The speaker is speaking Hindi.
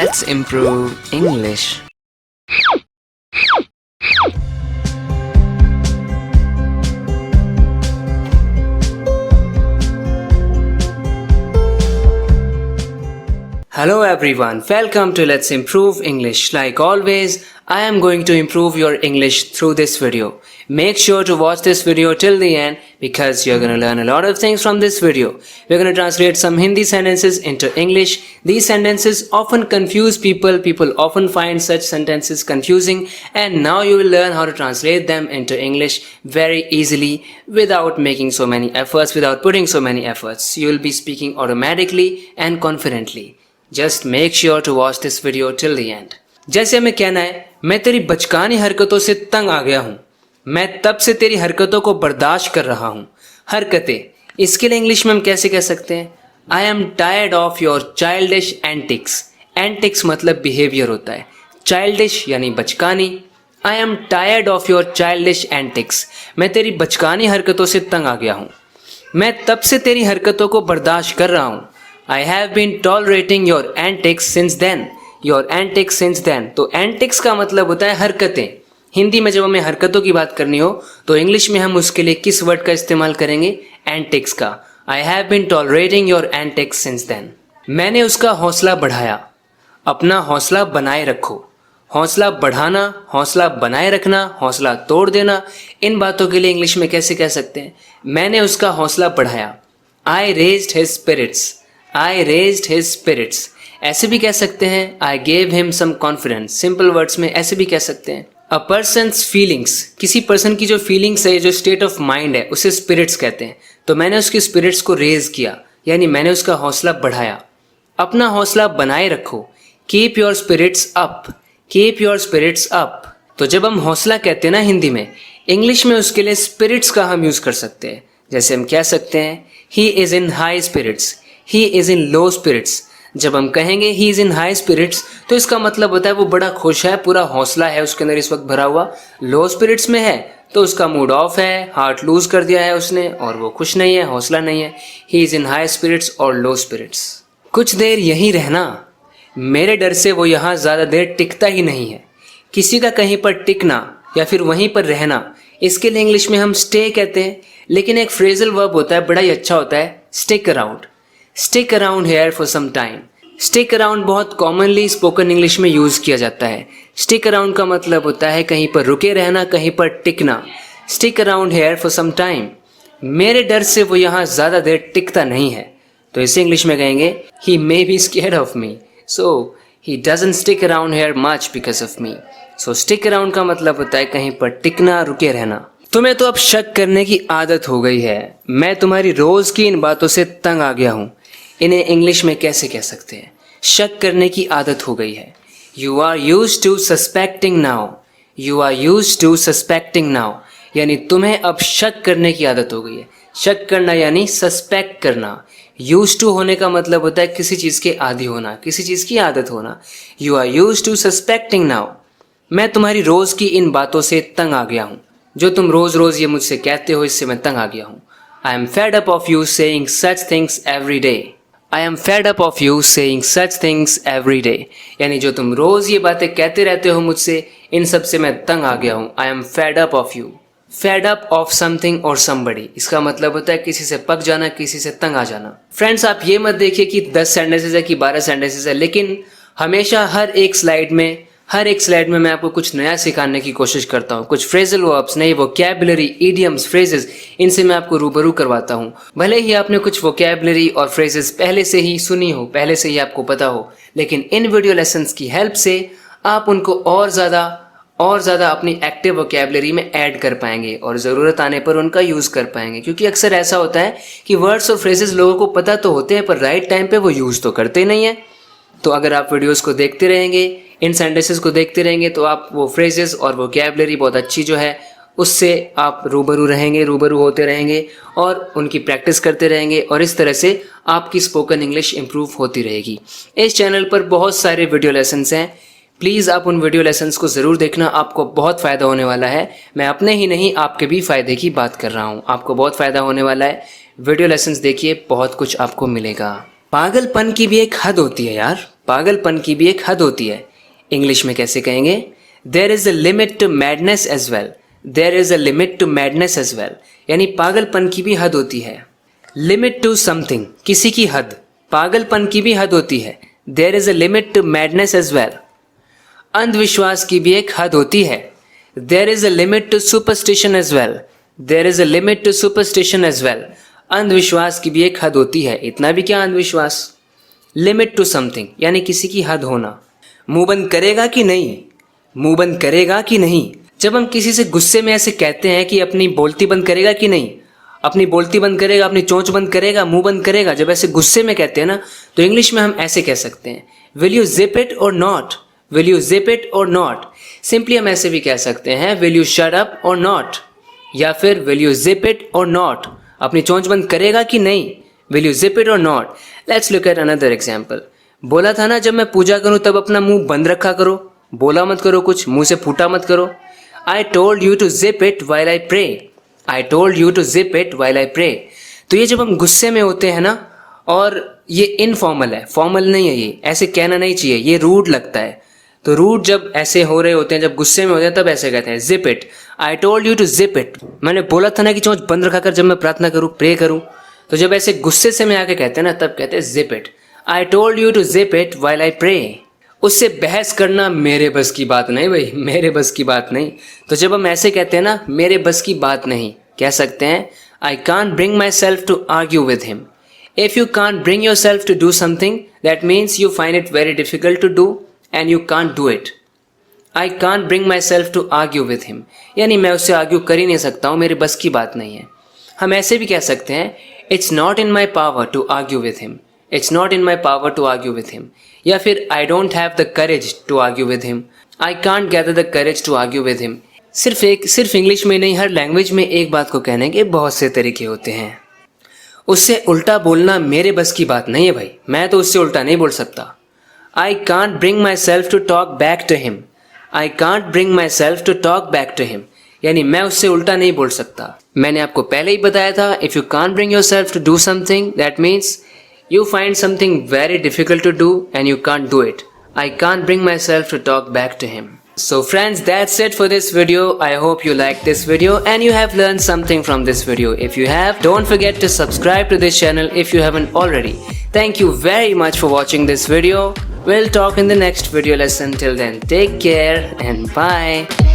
Let's improve English. Hello everyone, welcome to Let's Improve English. Like always, I am going to improve your English through this video. Make sure to watch this video till the end because you're going to learn a lot of things from this video. We're going to translate some Hindi sentences into English. These sentences often confuse people. People often find such sentences confusing, and now you will learn how to translate them into English very easily without making so many efforts, without putting so many efforts. You will be speaking automatically and confidently. Just make sure to watch this video till the end. जैसे हमें कहना है, मैं तेरी बचकानी हरकतों से तंग आ गया हूँ. मैं तब से तेरी हरकतों को बर्दाश्त कर रहा हूँ. हरकतें, इसके लिए इंग्लिश में हम कैसे कह सकते हैं? I am tired of your childish antics. Antics मतलब बिहेवियर होता है. Childish यानी बचकानी. I am tired of your childish antics. मैं तेरी बचकानी हरकतों से तंग आ गया हूँ. मैं तब से तेरी हरकतों को बर्दाश्त कर रहा हूँ. I have been tolerating your antics since then. Your antics since then. तो antics का मतलब होता है हरकतें. हिंदी में जब हमें हरकतों की बात करनी हो तो इंग्लिश में हम उसके लिए किस वर्ड का इस्तेमाल करेंगे? antics का. I have been tolerating your antics since then. मैंने उसका हौसला बढ़ाया. अपना हौसला बनाए रखो. हौसला बढ़ाना, हौसला बनाए रखना, हौसला तोड़ देना, इन बातों के लिए इंग्लिश में कैसे कह सकते हैं? मैंने उसका हौसला बढ़ाया. I raised his spirits. I raised his spirits. ऐसे भी कह सकते हैं I gave him some confidence. Simple words में ऐसे भी कह सकते हैं. A person's feelings. किसी पर्सन की जो फीलिंग्स है, जो स्टेट ऑफ माइंड है, उसे स्पिरिट्स कहते हैं. तो मैंने उसकी स्पिरिट्स को रेज किया, यानी मैंने उसका हौसला बढ़ाया. अपना हौसला बनाए रखो. Keep your spirits up. Keep your spirits up. तो जब हम हौसला कहते हैं ना हिंदी में, इंग्लिश में उसके लिए स्पिरिट्स का हम यूज कर सकते हैं. जैसे हम कह सकते हैं He is in high spirits. He is in low spirits. जब हम कहेंगे he is in high spirits तो इसका मतलब होता है वो बड़ा खुश है, पूरा हौसला है उसके अंदर इस वक्त भरा हुआ. लो स्पिरिट्स में है तो उसका मूड ऑफ है, हार्ट लूज कर दिया है उसने और वो खुश नहीं है, हौसला नहीं है. He is in high spirits और low spirits. कुछ देर यहीं रहना. मेरे डर से वो यहाँ ज़्यादा देर टिकता ही नहीं है. किसी का कहीं पर टिकना या फिर वहीं पर रहना, इसके लिए इंग्लिश में हम स्टे कहते हैं. लेकिन एक फ्रेजल वर्ब होता है, बड़ा ही अच्छा होता है, stick around. Stick around here for some time. Stick around बहुत कॉमनली स्पोकन इंग्लिश में यूज़ किया जाता है. Stick around का मतलब होता है कहीं पर रुके रहना, कहीं पर टिकना. Stick around here for some time. मेरे डर से वो यहाँ ज़्यादा देर टिकता नहीं है. तो इसे इंग्लिश में कहेंगे He may be scared of me, so he doesn't stick around here much because of me. So stick around का मतलब होता है कहीं पर टिकना, रुके रहना. तुम्हें तो अब शक करने की आदत हो गई है. मैं तुम्हारी रोज़ की इन बातों से तंग आ गया हूँ. इन्हें इंग्लिश में कैसे कह सकते हैं? शक करने की आदत हो गई है. You are used to suspecting now. You are used to suspecting now. यानी तुम्हें अब शक करने की आदत हो गई है. शक करना यानी सस्पेक्ट करना. Used to होने का मतलब होता है किसी चीज़ के आदी होना, किसी चीज़ की आदत होना. You are used to suspecting now. मैं तुम्हारी रोज़ की इन बातों से तंग आ गया हूँ. जो तुम रोज़ रोज़ ये मुझसे कहते हो, इससे मैं तंग आ गया हूँ. I am fed up of you saying such things every day. I am fed up of you saying such things every day. यानी जो तुम रोज़ ये बातें कहते रहते हो मुझसे, इन सब से मैं तंग आ गया हूँ. I am fed up of you. Fed up of something or somebody. इसका मतलब होता है किसी से पक जाना, किसी से तंग आ जाना. फ्रेंड्स, आप ये मत देखिए कि 10 सेंटेंसेज है कि 12 सेंटेंसेज है, लेकिन हमेशा हर एक स्लाइड में मैं आपको कुछ नया सिखाने की कोशिश करता हूँ. कुछ फ्रेजल वर्ब्स, नई वोकैबुलरी, इडियम्स, फ्रेजेस, इनसे मैं आपको रूबरू करवाता हूँ. भले ही आपने कुछ वोकैबुलरी और फ्रेजेस पहले से ही सुनी हो, पहले से ही आपको पता हो, लेकिन इन वीडियो लेसन्स की हेल्प से आप उनको और ज़्यादा अपनी एक्टिव वोकैबुलरी में ऐड कर पाएंगे और ज़रूरत आने पर उनका यूज़ कर पाएंगे. क्योंकि अक्सर ऐसा होता है कि वर्ड्स और फ्रेजेस लोगों को पता तो होते हैं पर राइट टाइम पे वो यूज़ तो करते नहीं हैं. तो अगर आप वीडियोस को देखते रहेंगे, इन सेंटेंसेस को देखते रहेंगे, तो आप वो फ्रेजेस और वोकैबुलरी बहुत अच्छी जो है उससे आप रूबरू होते रहेंगे और उनकी प्रैक्टिस करते रहेंगे और इस तरह से आपकी स्पोकन इंग्लिश इंप्रूव होती रहेगी. इस चैनल पर बहुत सारे वीडियो लेसन्स हैं. प्लीज़ आप उन वीडियो लेसन्स को ज़रूर देखना, आपको बहुत फ़ायदा होने वाला है. मैं अपने ही नहीं, आपके भी फ़ायदे की बात कर रहा हूँ. आपको बहुत फ़ायदा होने वाला है. वीडियो लेसन्स देखिए, बहुत कुछ आपको मिलेगा. पागलपन की भी एक हद होती है यार. पागलपन की भी एक हद होती है। इंग्लिश में कैसे कहेंगे? There is a limit to madness as well. There is a limit to madness as well, यानी पागलपन की भी हद होती है। लिमिट टू समथिंग, किसी की हद, पागलपन की भी हद होती है। There is a limit to madness as well. अंधविश्वास की भी एक हद होती है। There is a limit to superstition as well. There is a limit to superstition as well. अंधविश्वास की भी एक हद होती है। इतना भी क्या अंधविश्वास? लिमिट टू समथिंग, यानी किसी की हद होना। मुंह बंद करेगा कि नहीं? मुंह बंद करेगा कि नहीं? जब हम किसी से गुस्से में ऐसे कहते हैं कि अपनी बोलती बंद करेगा कि नहीं, अपनी बोलती बंद करेगा, अपनी चोंच बंद करेगा, मुंह बंद करेगा, जब ऐसे गुस्से में कहते हैं ना, तो इंग्लिश में हम ऐसे कह सकते हैं, विल यू जिप इट और not? Will you zip it और नॉट? सिंपली हम ऐसे भी कह सकते हैं, विल यू शट अप और नॉट, या फिर विल यू जिप इट और नॉट? अपनी चोंच बंद करेगा कि नहीं? विल यू जिप इट और not? Let's look at another example. बोला था ना, जब मैं पूजा करूं तब अपना मुंह बंद रखा करो, बोला मत करो, कुछ मुंह से फूटा मत करो। I told you to zip it while I pray. I told you to zip it while I pray. तो ये जब हम गुस्से में होते हैं ना, और ये इनफॉर्मल है, फॉर्मल नहीं है, ये ऐसे कहना नहीं चाहिए, ये रूड लगता है। तो रूड जब ऐसे हो रहे होते हैं, जब गुस्से में होते हैं, तब ऐसे कहते हैं zip it. I told you to zip it. मैंने बोला था ना कि चोंच बंद रखा कर जब मैं प्रार्थना करूँ, प्रे करूँ। तो जब ऐसे गुस्से से में आके कहते हैं ना, तब कहते हैं zip it. I told you to zip it while I pray. उससे बहस करना मेरे बस की बात नहीं भाई, मेरे बस की बात नहीं। तो जब हम ऐसे कहते हैं ना, मेरे बस की बात नहीं, कह सकते हैं I can't bring myself to argue with him. If you can't bring yourself to do something, that means you find it very difficult to do and you can't do it. I can't bring myself to argue with him, यानी मैं उससे आर्ग्यू कर ही नहीं सकता हूँ, मेरे बस की बात नहीं है। हम ऐसे भी कह सकते हैं, it's not in my power to argue with him. It's not in my power to argue with him. या फिर I don't have the courage to argue with him. I can't gather the courage to argue with him. सिर्फ इंग्लिश में नहीं, हर लैंग्वेज में एक बात को कहने के बहुत से तरीके होते हैं। उससे उल्टा बोलना मेरे बस की बात नहीं है भाई, मैं तो उससे उल्टा नहीं बोल सकता। I can't bring myself to talk back to him. I can't bring myself to talk back to him. यानी मैं उससे उल्टा नहीं बोल सकता। मैंने आपको पहले ही बताया था, if you can't bring yourself to do something, that means you find something very difficult to do and you can't do it. I can't bring myself to talk back to him. So friends, that's it for this video. I hope you liked this video and you have learned something from this video. If you have, don't forget to subscribe to this channel if you haven't already. Thank you very much for watching this video. We'll talk in the next video lesson. Till then, take care and bye.